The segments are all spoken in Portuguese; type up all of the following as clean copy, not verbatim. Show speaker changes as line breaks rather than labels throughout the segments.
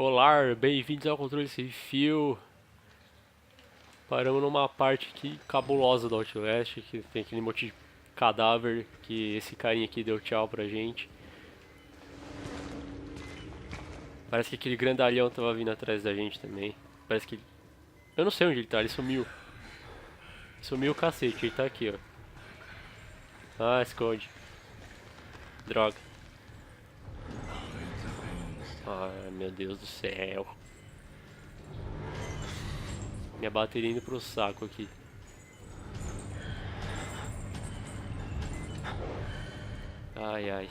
Olá, bem-vindos ao controle sem fio. Paramos numa parte aqui cabulosa do Outlast, que tem aquele monte de cadáver que esse carinha aqui deu tchau pra gente. Parece que aquele grandalhão tava vindo atrás da gente também. Parece que eu não sei onde ele tá, ele sumiu. Sumiu o cacete, ele tá aqui, ó. Ah, esconde. Droga. Ai, meu Deus do céu. Minha bateria indo pro saco aqui. Ai, ai.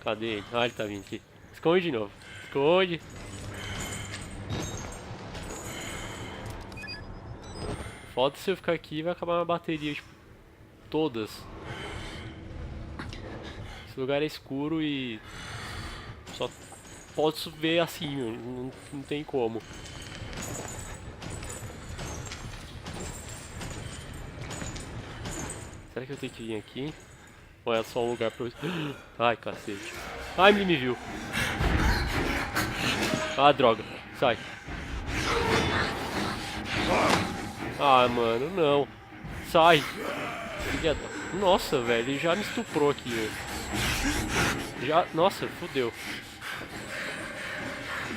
Cadê ele? Ah, ele tá vindo aqui. Esconde de novo. Esconde. Foda se eu ficar aqui vai acabar minha bateria, tipo, todas. Esse lugar é escuro e só posso ver assim, não tem como. Será que eu tenho que vir aqui? Ou é só um lugar pra eu... Ai, cacete. Ai, ele me viu. Ah, droga. Sai. Ah, mano, não. Sai. Nossa, velho, ele já me estuprou aqui, velho. Já... Nossa, fodeu.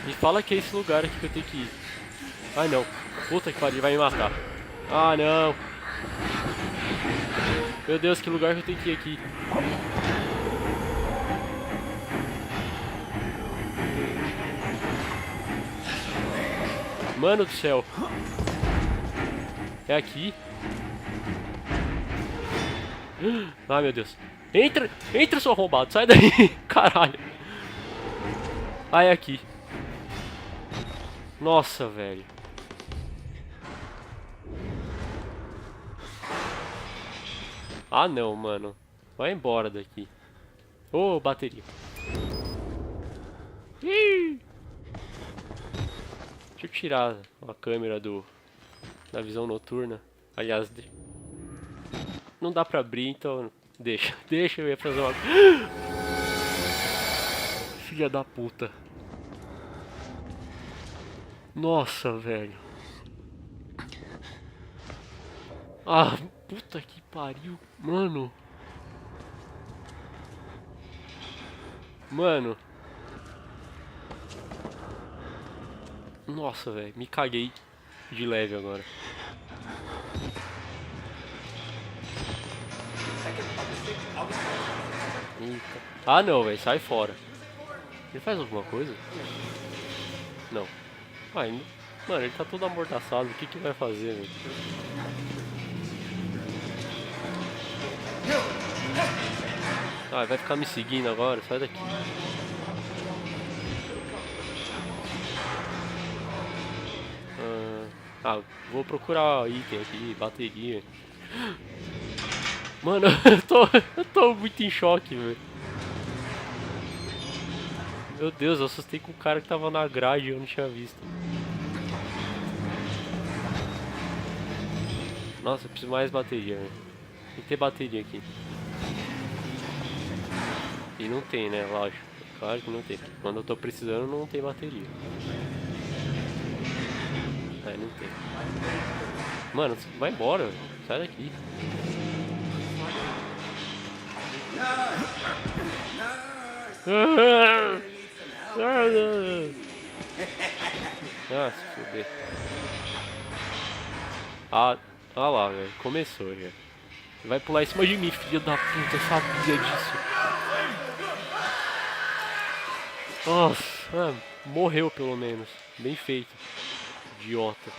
Me fala que é esse lugar aqui que eu tenho que ir. Ai, não. Puta que pariu, vai me matar. Ah, não. Meu Deus, que lugar que eu tenho que ir aqui. Mano do céu. É aqui? Ai, meu Deus. Entra, entra, seu arrombado. Sai daí. Caralho. Ah, é aqui. Nossa, velho. Ah, não, mano. Vai embora daqui. Ô, bateria. Ih! Deixa eu tirar a câmera da visão noturna. Aliás, não dá pra abrir, então deixa. Deixa eu ir fazer uma... Filha da puta. Nossa, velho. Ah, puta que pariu. Mano. Mano. Nossa, velho. Me caguei de leve agora. Eita. Ah, não, velho. Sai fora. Ele faz alguma coisa? Não. Ah, mano, ele tá todo amordaçado. O que que vai fazer, velho? Ah, vai ficar me seguindo agora? Sai daqui. Ah, vou procurar item aqui, bateria. Mano, eu tô muito em choque, velho. Meu Deus, eu assustei com o cara que tava na grade e eu não tinha visto. Nossa, eu preciso mais bateria, velho. Tem que ter bateria aqui. E não tem, né? Lógico. Claro que não tem. Quando eu tô precisando, não tem bateria. Aí não tem. Mano, vai embora, velho. Sai daqui. Ah, se fuder. Ah, olha lá, velho. Começou já. Vai pular em cima de mim, filho da puta. Eu sabia disso. Nossa, morreu pelo menos. Bem feito. Idiota.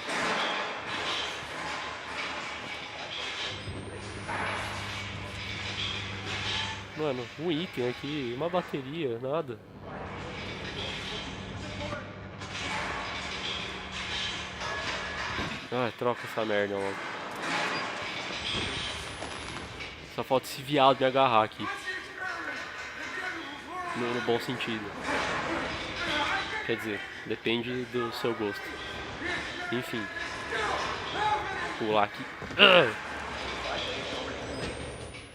Mano, um item aqui, uma bateria, nada. Ai, troca essa merda logo. Só falta esse viado me agarrar aqui. No bom sentido. Quer dizer, depende do seu gosto. Enfim. Pular aqui.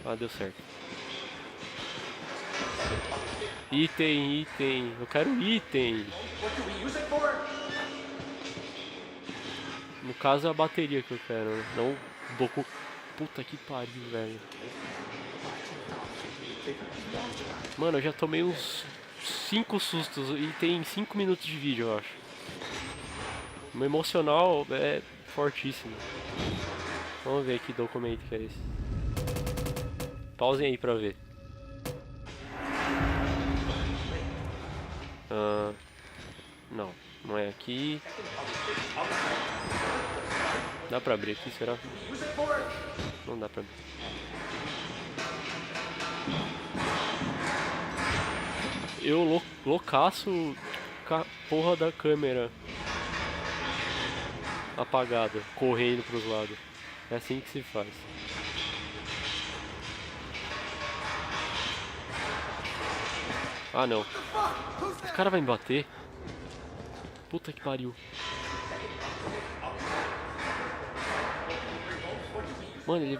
Ah, deu certo. Item, item. Eu quero item. No caso é a bateria que eu quero, né? Não o bloco. Puta que pariu, velho. Mano, eu já tomei uns 5 sustos e tem 5 minutos de vídeo, eu acho. O meu emocional é fortíssimo. Vamos ver que documento que é esse. Pausem aí pra ver. Não, não é aqui. Dá pra abrir aqui, será? Não dá pra abrir. Eu loucaço com a porra da câmera apagada, correndo pros lados. É assim que se faz. Ah não. Esse cara vai me bater? Puta que pariu. Mano, ele...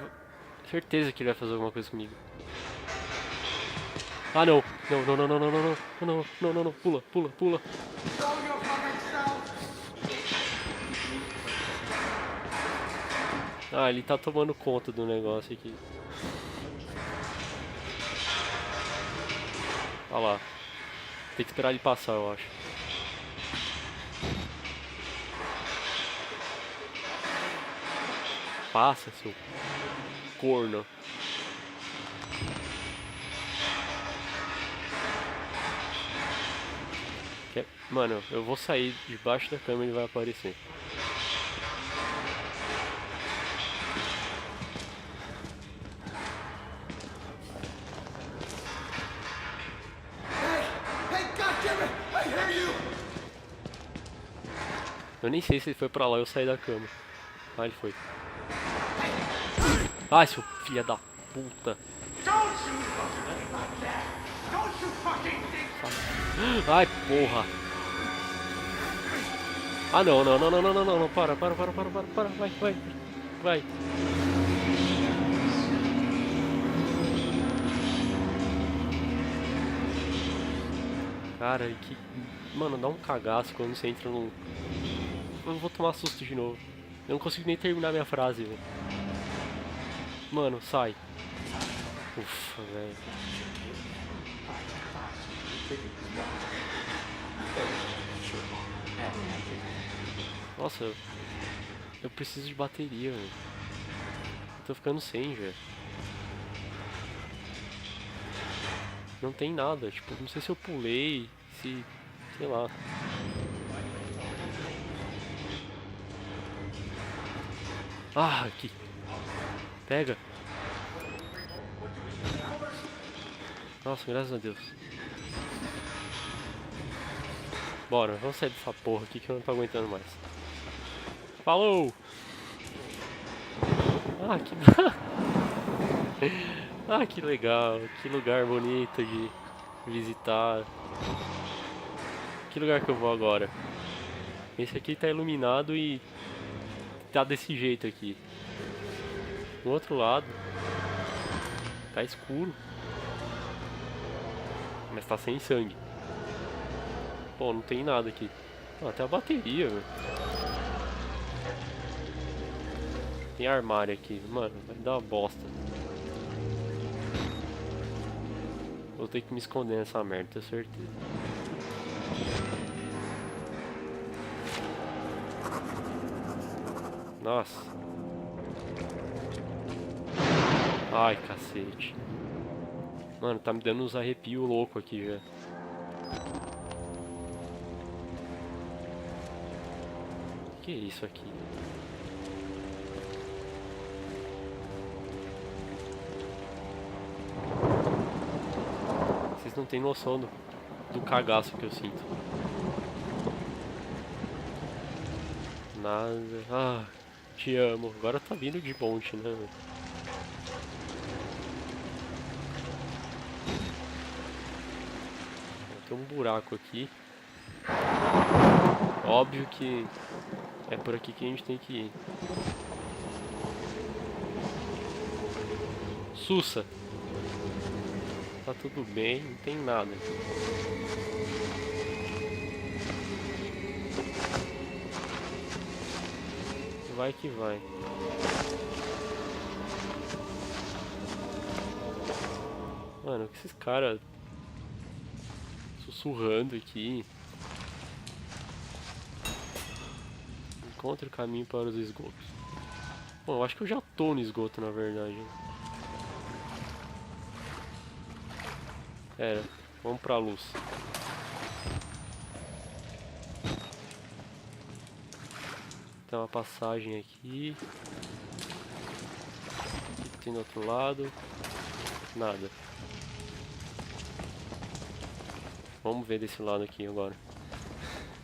certeza que ele vai fazer alguma coisa comigo. Ah não. Não, não, não, não, não, não, não, não, não, não, não, pula, pula, pula. Ah, ele tá tomando conta do negócio aqui. Olha lá. Tem que esperar ele passar, eu acho. Passa, seu corno. Mano, eu vou sair debaixo da cama e ele vai aparecer. Eu nem sei se ele foi pra lá e eu saí da cama. Ah, ele foi. Ai, seu filho da puta. Ai, porra. Ah, não, não, não, não, não, não, não, não, para, vai. Cara, que... Mano, dá um cagaço quando você entra num... Eu vou tomar susto de novo. Eu não consigo nem terminar minha frase, velho. Mano, sai. Ufa, velho. Nossa, eu preciso de bateria, velho. Tô ficando sem, velho. Não tem nada, tipo, não sei se eu pulei, se... sei lá. Ah, aqui. Pega. Nossa, graças a Deus. Bora, vamos sair dessa porra aqui que eu não tô aguentando mais. Falou! Ah, que... ah, que legal. Que lugar bonito de visitar. Que lugar que eu vou agora? Esse aqui tá iluminado e tá desse jeito aqui. Do outro lado tá escuro, mas tá sem sangue. Pô, não tem nada aqui. Ah, até a bateria, velho. Tem armário aqui, mano, vai dar uma bosta. Vou ter que me esconder nessa merda, tenho certeza. Nossa. Ai, cacete. Mano, tá me dando uns arrepios loucos aqui já. Que é isso aqui? Vocês não tem noção do cagaço que eu sinto. Nada. Ah, te amo. Agora tá vindo de monte, né? Tem um buraco aqui. Óbvio que é por aqui que a gente tem que ir. Sussa! Tá tudo bem, não tem nada. Vai que vai. Mano, que esses caras sussurrando aqui. Encontre o caminho para os esgotos. Bom, eu acho que eu já tô no esgoto, na verdade. Pera, vamos pra luz. Tem uma passagem aqui. O que tem do outro lado? Nada. Vamos ver desse lado aqui agora.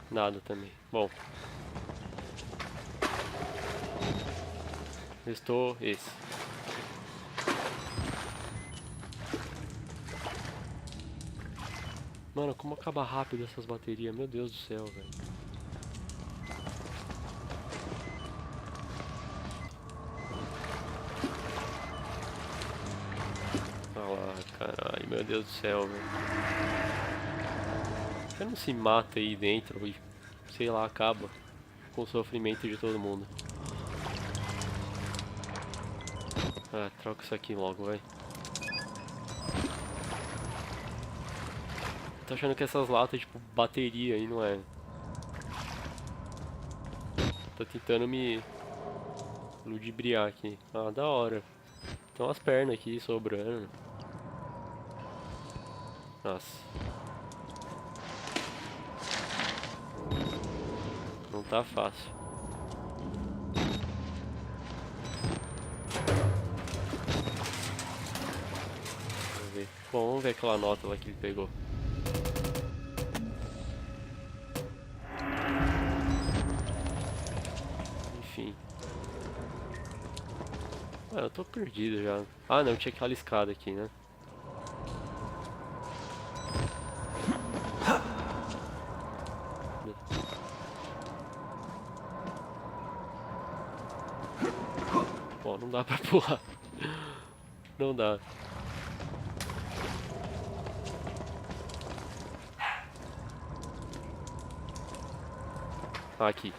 Nada também. Bom. Restou esse. Mano, como acaba rápido essas baterias? Meu Deus do céu, velho. Olha lá, caralho. Meu Deus do céu, velho. Você não se mata aí dentro e, sei lá, acaba com o sofrimento de todo mundo. Ah, troca isso aqui logo, vai. Tô achando que essas latas, tipo, bateria aí, não é? Tô tentando me ludibriar aqui. Ah, da hora. Tem umas pernas aqui sobrando. Nossa. Não tá fácil. Vamos ver. Bom, vamos ver aquela nota lá que ele pegou. Enfim. Ah, eu tô perdido já. Ah, não, tinha aquela escada aqui, né? Pô, não dá pra pular. Não dá. Ah, aqui.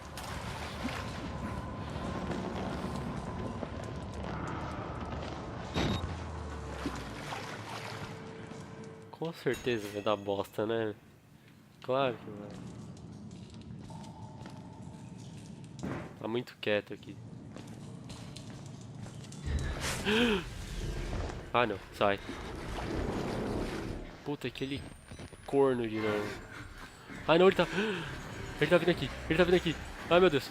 Com certeza vai dar bosta, né? Claro que vai. Tá muito quieto aqui. Ah, não. Sai. Puta, aquele corno de novo. Ah, não, ele tá... Ele tá vindo aqui. Ele tá vindo aqui. Ai, meu Deus.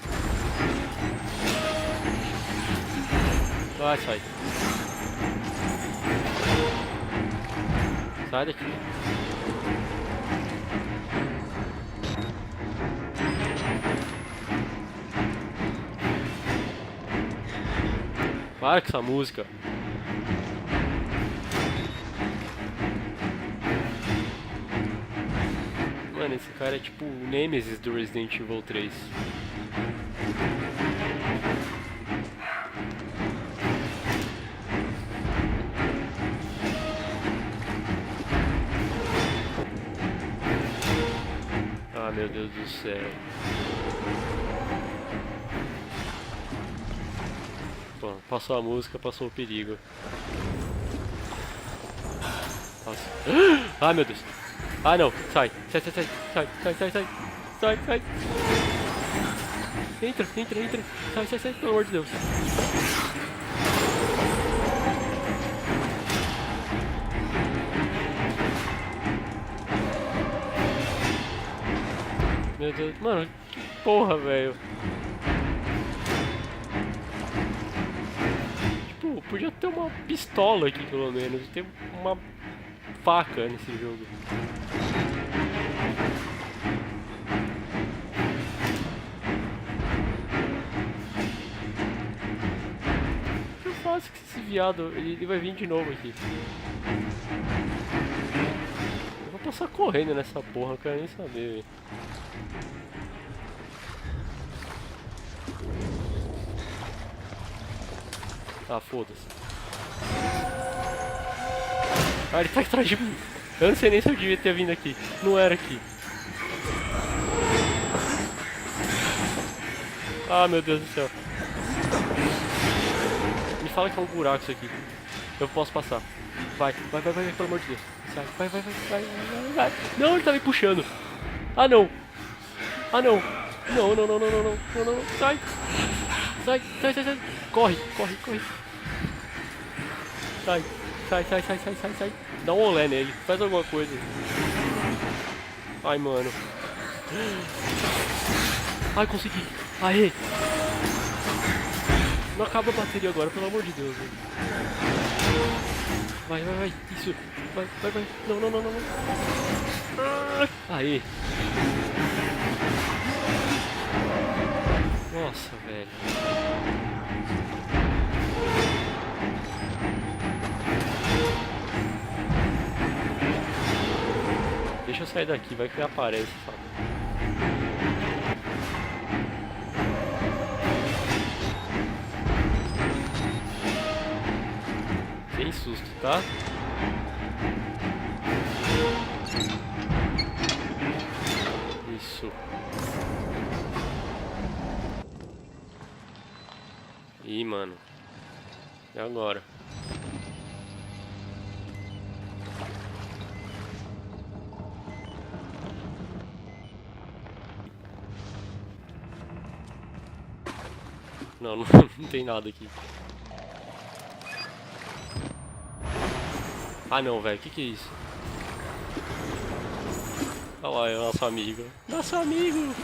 Vai, sai. Sai daqui. Para com essa música. Mano, esse cara é tipo o Nemesis do Resident Evil 3. Ah, meu Deus do céu. Bom, passou a música, passou o perigo. Nossa. Ah, meu Deus. Ah, não. Sai. Sai, sai, sai. Sai, sai, sai, sai. Sai, sai. Entra, entra, entra. Sai, sai, sai. Pelo amor de Deus. Meu Deus. Mano, que porra, velho. Tipo, podia ter uma pistola aqui, pelo menos. Tem uma faca nesse jogo. O que eu faço com esse viado? Ele vai vir de novo aqui. Eu vou passar correndo nessa porra, não quero nem saber, velho. Ah, foda-se. Ah, ele tá atrás de mim. Eu não sei nem se eu devia ter vindo aqui. Não era aqui. Ah, meu Deus do céu. Me fala que é um buraco isso aqui. Eu posso passar. Vai, vai, vai, vai, pelo amor de Deus. Sai, vai, vai, vai, vai, vai, vai. Não, ele tá me puxando. Ah, não. Ah, não. Não, não, não, não, não, não, não, não. Sai. Sai, sai, sai, sai. Corre, corre, corre. Sai, sai, sai, sai, sai, sai, sai. Dá um olé nele. Faz alguma coisa. Ai, mano. Ai, consegui. Aê. Não acaba a bateria agora, pelo amor de Deus. Véio. Vai, vai, vai. Isso. Vai, vai, vai. Não, não, não, não. Aê. Nossa, velho. Deixa eu sair daqui, vai que ele aparece, sabe? Sem susto, tá? Isso. Ih, mano. E agora? Não, não, não tem nada aqui. Ah não, velho, que é isso? Olha lá, é o nosso amigo. Nosso amigo!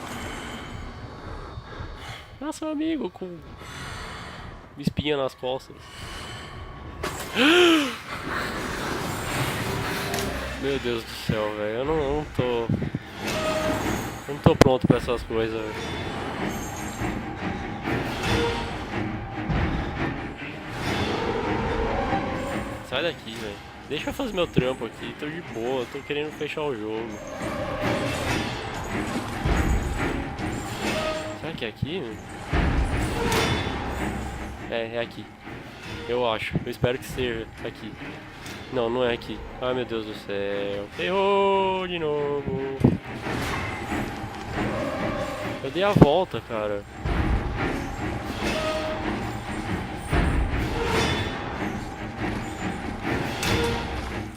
Nosso amigo com espinha nas costas. Meu Deus do céu, velho. Eu não tô. Eu não tô pronto pra essas coisas, velho. Sai daqui, velho. Deixa eu fazer meu trampo aqui. Tô de boa, tô querendo fechar o jogo. Será que é aqui? É aqui. Eu acho. Eu espero que seja aqui. Não, não é aqui. Ai, meu Deus do céu. Errou de novo. Eu dei a volta, cara.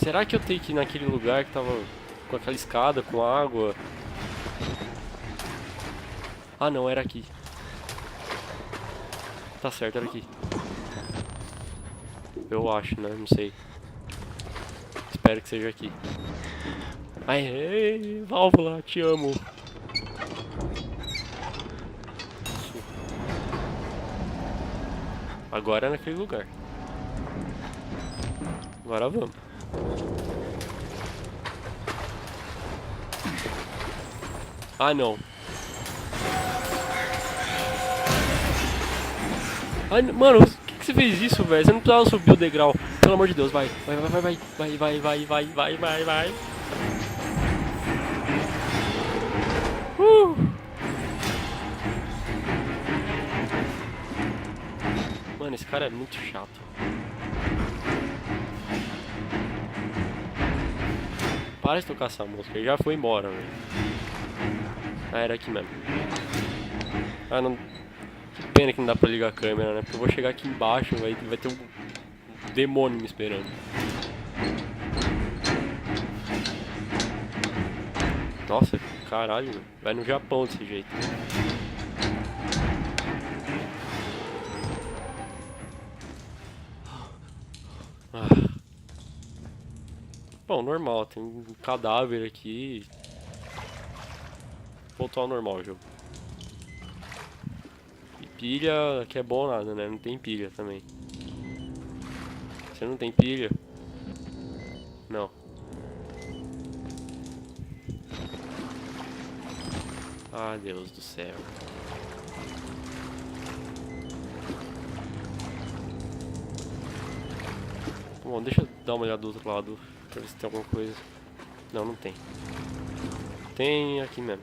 Será que eu tenho que ir naquele lugar que tava com aquela escada, com água? Ah, não, era aqui. Tá certo, era aqui. Eu acho, né? Não sei. Espero que seja aqui. Ai, válvula, te amo. Isso. Agora é naquele lugar. Agora vamos. Ah, não. Ai, mano, por que você fez isso, velho? Você não precisava subir o degrau. Pelo amor de Deus, vai. Vai, vai, vai, vai. Vai, vai, vai, vai, vai, vai, vai. Mano, esse cara é muito chato. Para de tocar essa música, ele já foi embora, velho. Ah, era aqui mesmo. Ah, não. Que pena que não dá pra ligar a câmera, né? Porque eu vou chegar aqui embaixo, vai ter um demônio me esperando. Nossa, caralho, velho. Vai no Japão desse jeito. Ah. Bom, normal, tem um cadáver aqui. Voltou ao normal o jogo. E pilha, que é bom nada, né? Não tem pilha também. Você não tem pilha? Não. Ah, Deus do céu. Bom, deixa eu dar uma olhada do outro lado pra ver se tem alguma coisa. Não, não tem. Tem aqui mesmo.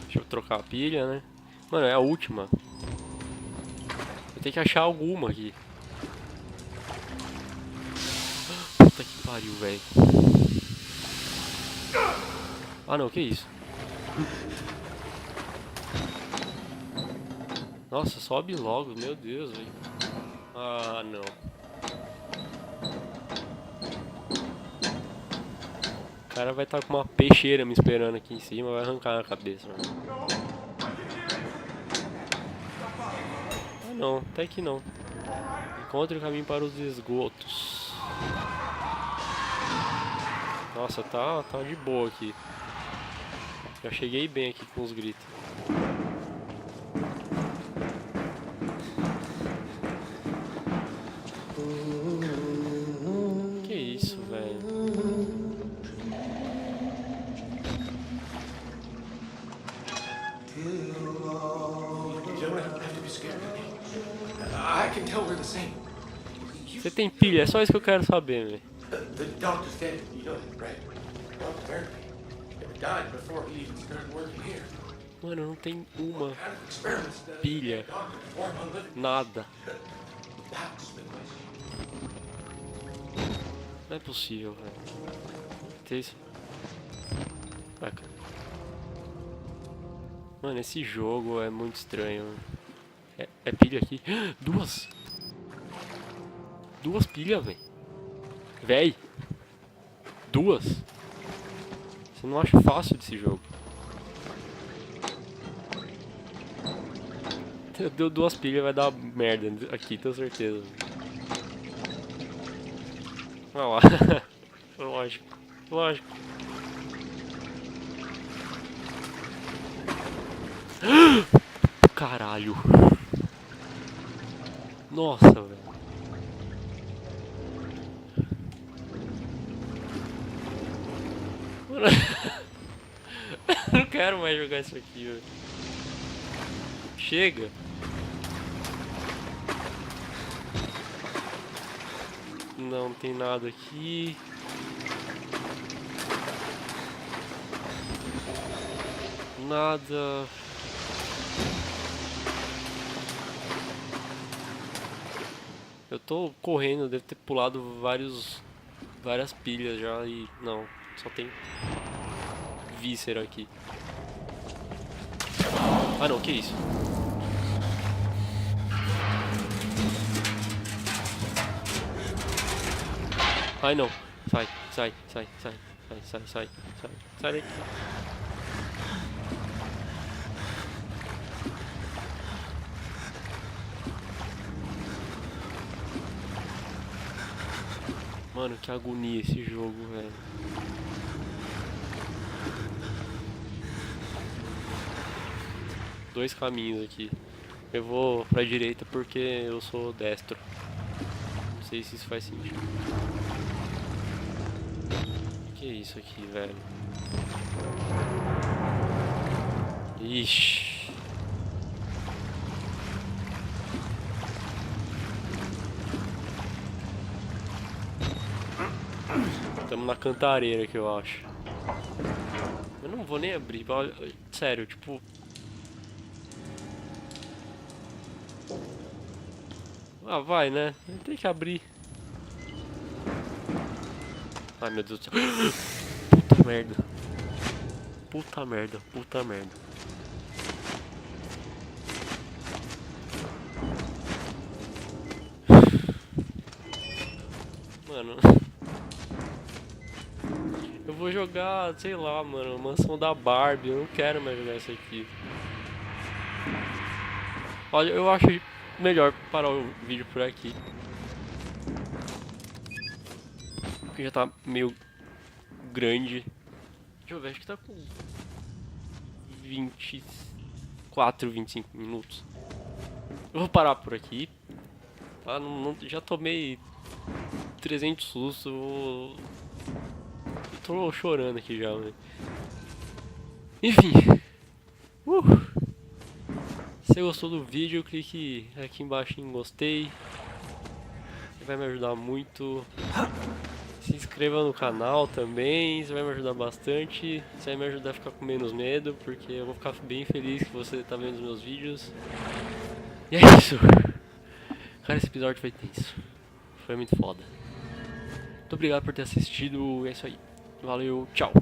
Deixa eu trocar a pilha, né? Mano, é a última. Eu tenho que achar alguma aqui. pariu, velho. Ah não, que isso? Nossa, sobe logo, meu Deus, velho. Ah não. O cara vai estar com uma peixeira me esperando aqui em cima, vai arrancar na cabeça, mano. Ah não, até que não. Encontre o caminho para os esgotos. Nossa, tá de boa aqui. Já cheguei bem aqui com os gritos. Que isso, velho? Você tem pilha? É só isso que eu quero saber, velho. Mano, não tem uma pilha. Nada. Não é possível, velho. Tem isso. Mano, esse jogo é muito estranho. É pilha aqui. Duas! Duas pilhas, velho. Véi! Duas! Você não acha fácil desse jogo? Deu duas pilhas, vai dar merda aqui, tenho certeza. Olha lá. Lógico, lógico. Caralho. Nossa, velho. Mano, não quero mais jogar isso aqui, velho. Chega. Não tem nada aqui. Nada. Eu tô correndo, devo ter pulado várias pilhas já e não, só tem víscera aqui. Ah não, que isso? Ai não, sai daqui. Mano, que agonia esse jogo, velho. Dois caminhos aqui. Eu vou pra direita porque eu sou destro. Não sei se isso faz sentido. Que isso aqui, velho? Ixi. Estamos na cantareira que eu acho. Eu não vou nem abrir. Sério, tipo... Ah, vai, né? Tem que abrir. Ai, meu Deus do céu. Puta merda. Puta merda, puta merda. Mano... Eu vou jogar, sei lá, mano, Mansão da Barbie. Eu não quero mais jogar isso aqui. Olha, eu acho melhor parar o vídeo por aqui. Porque já tá meio grande. Deixa eu ver, acho que tá com 24, 25 minutos. Eu vou parar por aqui. Tá? Já tomei 300 sustos. Eu tô chorando aqui já, velho. Enfim. Se você gostou do vídeo, clique aqui embaixo em gostei. Você vai me ajudar muito. Se inscreva no canal também, isso vai me ajudar bastante. Isso vai me ajudar a ficar com menos medo, porque eu vou ficar bem feliz que você tá vendo os meus vídeos. E é isso. Cara, esse episódio foi tenso. Foi muito foda. Muito obrigado por ter assistido. É isso aí. Valeu, tchau.